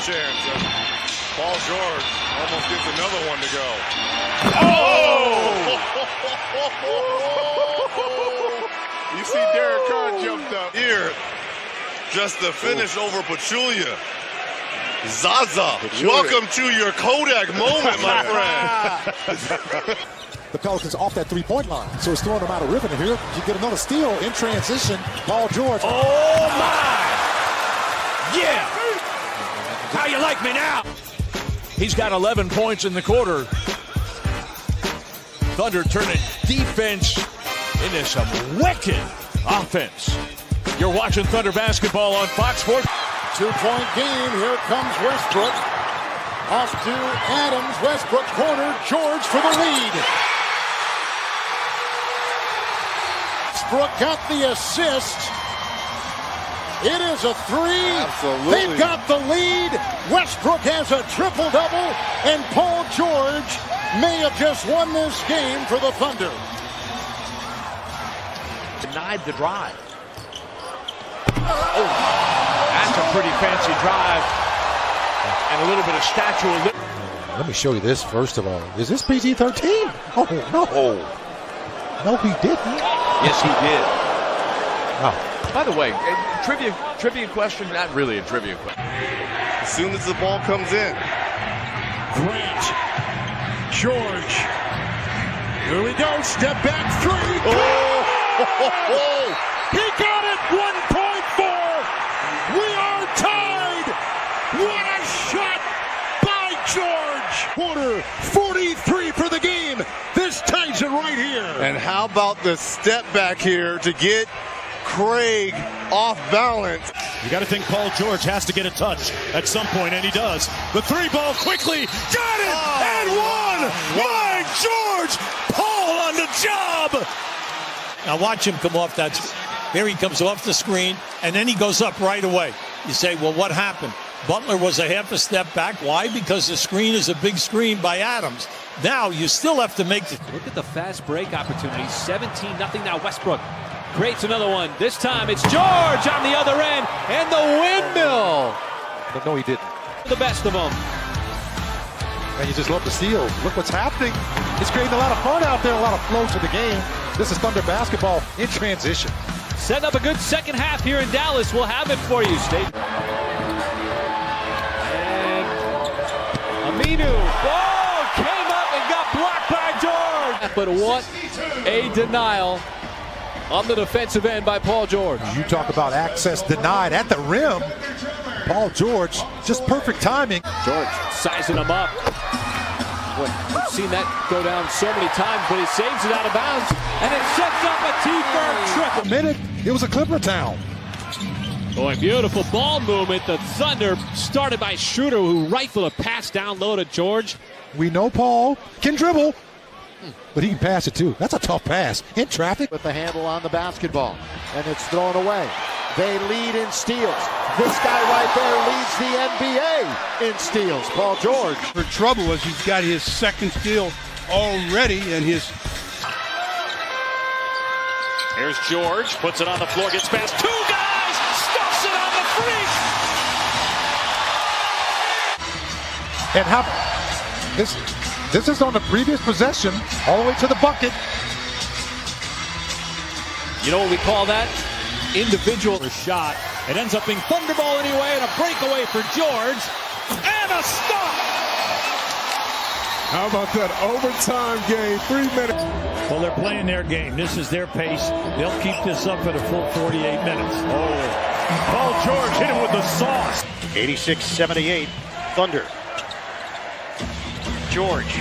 chance. Paul George almost gets another one to go. Oh! You see Derek Carr jumped up here. Just the finish over Pachulia. Zaza, welcome to your Kodak moment, my friend. The Pelicans off that three-point line, so it's throwing them out of rhythm here. You get another steal in transition. Paul George. Oh my! Yeah! How you like me now? He's got 11 points in the quarter. Thunder turning defense into some wicked offense. You're watching Thunder basketball on Fox Sports. Two-point game. Here comes Westbrook. Off to Adams. Westbrook corner. George for the lead. Westbrook got the assist. It is a three. Absolutely. They've got the lead. Westbrook has a triple-double, and Paul George may have just won this game for the Thunder. Denied the drive. Oh, that's a pretty fancy drive. And a little bit of statue. Let me show you this first of all. Is this PG-13? Oh, no. No, he didn't. Yes, he did. Oh. By the way, trivia question, not really a trivia question. As soon as the ball comes in. Grant. George. Here we go. Step back three. Oh! He got it. 1.4. We are tied. What a shot by George. Quarter 43 for the game. This ties it right here. And how about the step back here to get Craig off balance? You got to think Paul George has to get a touch at some point, and he does. The three ball quickly, got it, and one! My George! Paul on the job! Now watch him come off that. Here he comes off the screen, and then he goes up right away. You say, well, what happened? Butler was a half a step back. Why? Because the screen is a big screen by Adams. Now you still have to make the... Look at the fast break opportunity. 17-0 now. Westbrook creates another one. This time it's George on the other end, and the windmill. But no, he didn't. The best of them. And you just love the steal. Look what's happening. It's creating a lot of fun out there, a lot of flow to the game. This is Thunder basketball in transition. Setting up a good second half here in Dallas. We'll have it for you, State. And Aminu. Oh, came up and got blocked by George. But what a denial on the defensive end by Paul George. You talk about access denied at the rim. Paul George, just perfect timing. George sizing him up. Boy, we've seen that go down so many times, but he saves it out of bounds, and it sets up a T-firm triple. A minute, it was a Clipper town. Boy, beautiful ball movement. The Thunder started by Schroeder, who rifled a pass down low to George. We know Paul can dribble, but he can pass it too. That's a tough pass in traffic. With the handle on the basketball, and it's thrown away. They lead in steals. This guy right there leads the NBA in steals. Paul George. For trouble as he's got his second steal already, and his... Here's George, puts it on the floor, gets past two guys, stuffs it on the freak. And how this is on the previous possession, all the way to the bucket. You know what we call that? Individual shot. It ends up being Thunderball anyway, and a breakaway for George, and a stop. How about that overtime game? 3 minutes. Well, they're playing their game. This is their pace. They'll keep this up for the full 48 minutes. Oh, Paul George hit him with the sauce. 86-78, Thunder. George.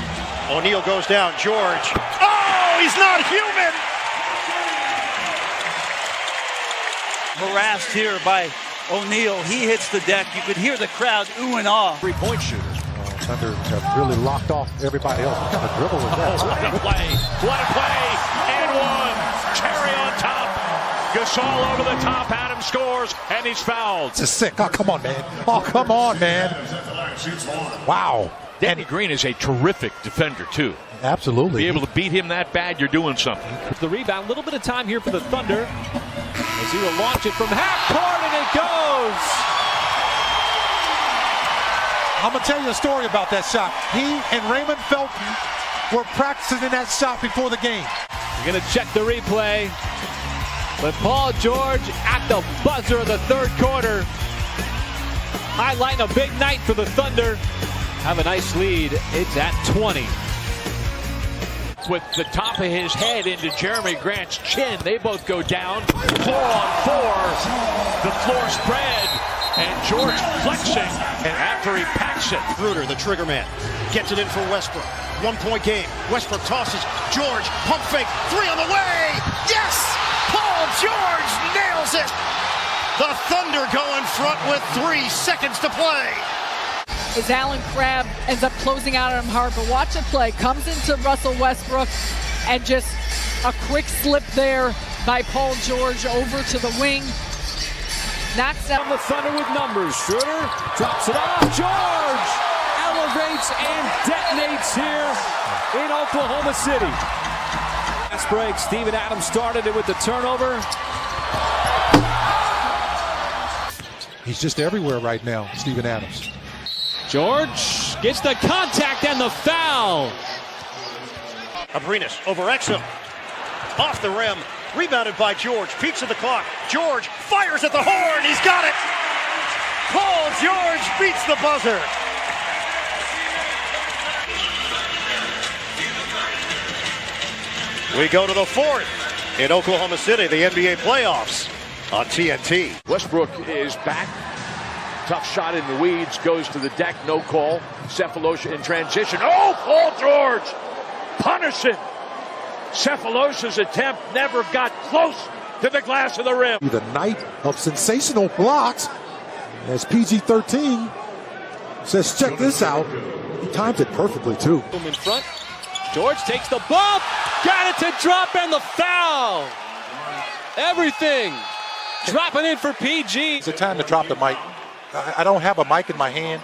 O'Neal goes down. George. Oh, he's not human. Harassed here by O'Neal. He hits the deck. You could hear the crowd ooh and ah. Three-point shooter. Thunder have really locked off everybody else. What kind of dribble was that? What a play. What a play. And one. Cherry on top. Gasol over the top. Adams scores, and he's fouled. This is sick. Oh, come on, man. Oh, come on, man. Wow. Danny Green is a terrific defender, too. Absolutely. Be able to beat him that bad, you're doing something. The rebound, a little bit of time here for the Thunder as he will launch it from half court, and it goes. I'm going to tell you a story about that shot. He and Raymond Felton were practicing that shot before the game. We're going to check the replay. But Paul George at the buzzer of the third quarter, highlighting a big night for the Thunder. Have a nice lead. It's at 20. With the top of his head into Jeremy Grant's chin. They both go down. 4 on 4. The floor spread. And George flexing. And after he packs it. Bruder, the trigger man, gets it in for Westbrook. 1-point game. Westbrook tosses. George, pump fake. 3 on the way. Yes! Paul George nails it. The Thunder go in front with 3 seconds to play. As Allen Crabbe ends up closing out on him hard, but watch it play. Comes into Russell Westbrook and just a quick slip there by Paul George over to the wing. Knocks out the Thunder with numbers. Schroeder drops it off. George elevates and detonates here in Oklahoma City. Last break, Steven Adams started it with the turnover. He's just everywhere right now, Steven Adams. George gets the contact and the foul. Abrinas over Exum. Off the rim. Rebounded by George. Peeks at the clock. George fires at the horn. He's got it. Paul George beats the buzzer. We go to the fourth in Oklahoma City, the NBA playoffs on TNT. Westbrook is back. Tough shot in the weeds, goes to the deck, no call. Cephalosha in transition. Oh, Paul George punishing. Cephalosha's attempt never got close to the glass of the rim. The night of sensational blocks as PG-13 says, check this out. He timed it perfectly, too. In front. George takes the bump. Got it to drop and the foul. Everything dropping in for PG. It's a time to drop the mic. I don't have a mic in my hand,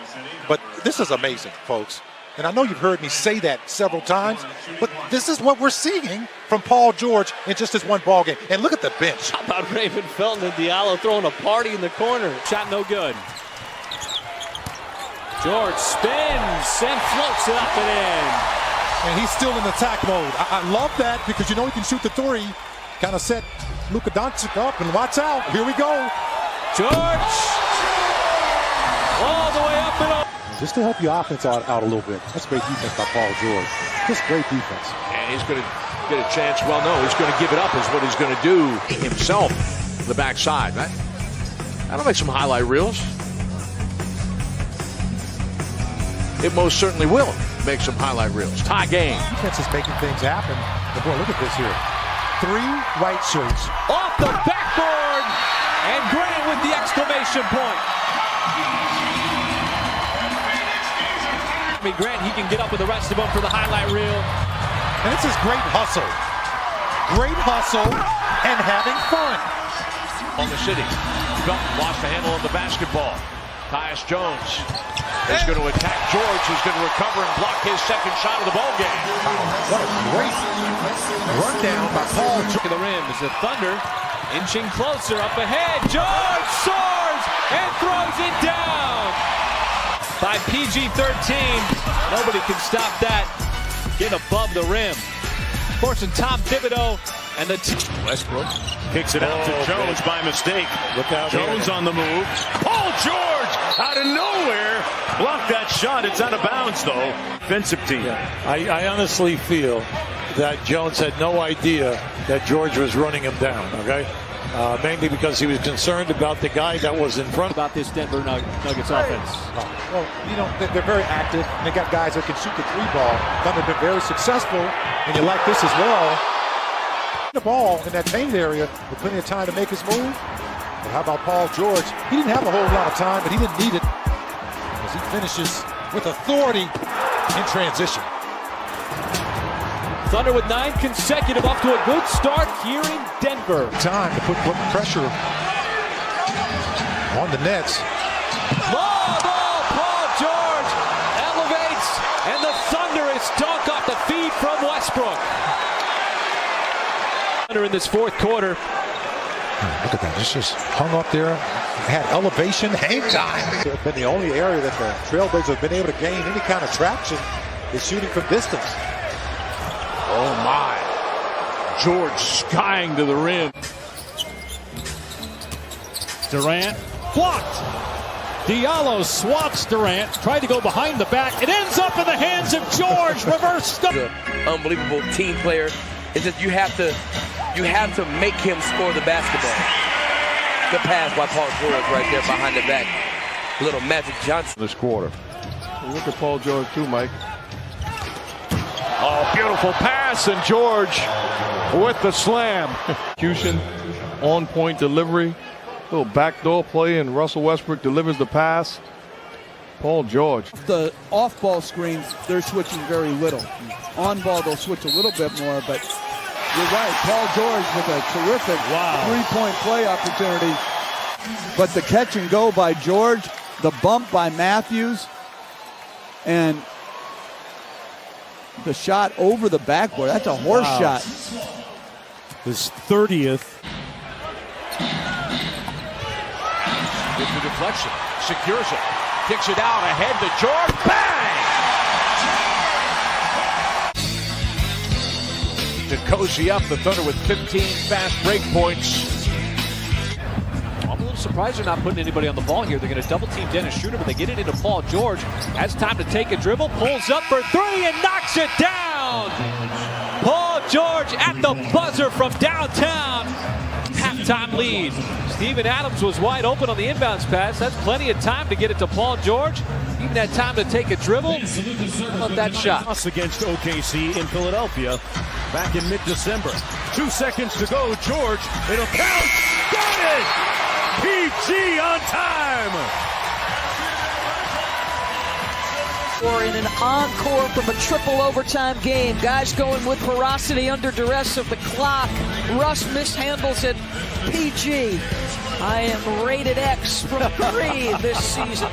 but this is amazing, folks. And I know you've heard me say that several times, but this is what we're seeing from Paul George in just this one ball game. And look at the bench. How about Raymond Felton and Diallo throwing a party in the corner? Shot no good. George spins and floats it up and in. And he's still in attack mode. I love that because you know he can shoot the three. Kind of set Luka Doncic up, and watch out. Here we go. George all the way up and over. Just to help your offense out a little bit. That's great defense by Paul George. Just great defense. And he's going to get a chance. Well, no, he's going to give it up is what he's going to do himself on the backside. That'll make some highlight reels. It most certainly will make some highlight reels. Tie game. Defense is making things happen. But boy, look at this here. 3 white shirts. Off the backboard. And Grant with the exclamation point. Grant, he can get up with the rest of them for the highlight reel. And this is great hustle. Great hustle and having fun. On the city. Felton lost the handle of the basketball. Tyus Jones is going to attack George, who's going to recover and block his second shot of the ball game. What a great run down by Paul George. To the rim is the Thunder inching closer up ahead. George soars and throws it down. By PG-13, nobody can stop that. Get above the rim. Forcing Tom Thibodeau and the Westbrook kicks it out to Jones by mistake. Look out Jones here. on the move. Paul George out of nowhere blocked that shot. It's out of bounds though. Defensive team. I honestly feel that Jones had no idea that George was running him down. Okay. Mainly because he was concerned about the guy that was in front. About this Denver Nuggets offense. Well, you know, they're very active, and they got guys that can shoot the 3-ball. Thunder have been very successful, and you like this as well. The ball in that paint area with plenty of time to make his move. But how about Paul George? He didn't have a whole lot of time, but he didn't need it as he finishes with authority in transition. Thunder with 9 consecutive, off to a good start here in Denver. Time to put pressure on the Nets. Long ball, Paul George elevates, and the Thunder is dunked off the feed from Westbrook. Thunder in this fourth quarter Look at that. Just hung up there. Had elevation, hang time. It's been the only area that the Trailblazers have been able to gain any kind of traction is shooting from distance. Oh, my. George skying to the rim. Durant blocked. Diallo swats Durant. Tried to go behind the back. It ends up in the hands of George. Reverse stop. Unbelievable team player. It's just you have to make him score the basketball. Good pass by Paul George right there behind the back. Little Magic Johnson. This quarter. Look at Paul George too, Mike. Oh, beautiful pass, and George with the slam. Execution, on-point delivery. Little backdoor play, and Russell Westbrook delivers the pass. Paul George. The off-ball screens, they're switching very little. On-ball, they'll switch a little bit more, but you're right. Paul George with a terrific three-point play opportunity. But the catch and go by George, the bump by Matthews, and the shot over the backboard. That's a horse shot. His 30th. With the deflection, secures it, kicks it out ahead to George. Bang! To cozy up the Thunder with 15 fast break points. I'm a little surprised they're not putting anybody on the ball here. They're going to double team Dennis Schroeder, but they get it into Paul George. Has time to take a dribble, pulls up for three and knocks it down. Paul George at the buzzer from downtown. Halftime lead. Steven Adams was wide open on the inbounds pass. That's plenty of time to get it to Paul George. Even had time to take a dribble. How about that shot? Against OKC in Philadelphia back in mid-December. 2 seconds to go. George in a bounce. Got it! PG on time! Or in an encore from a triple overtime game. Guys going with ferocity under duress of the clock. Russ mishandles it. PG. I am rated X from 3 this season.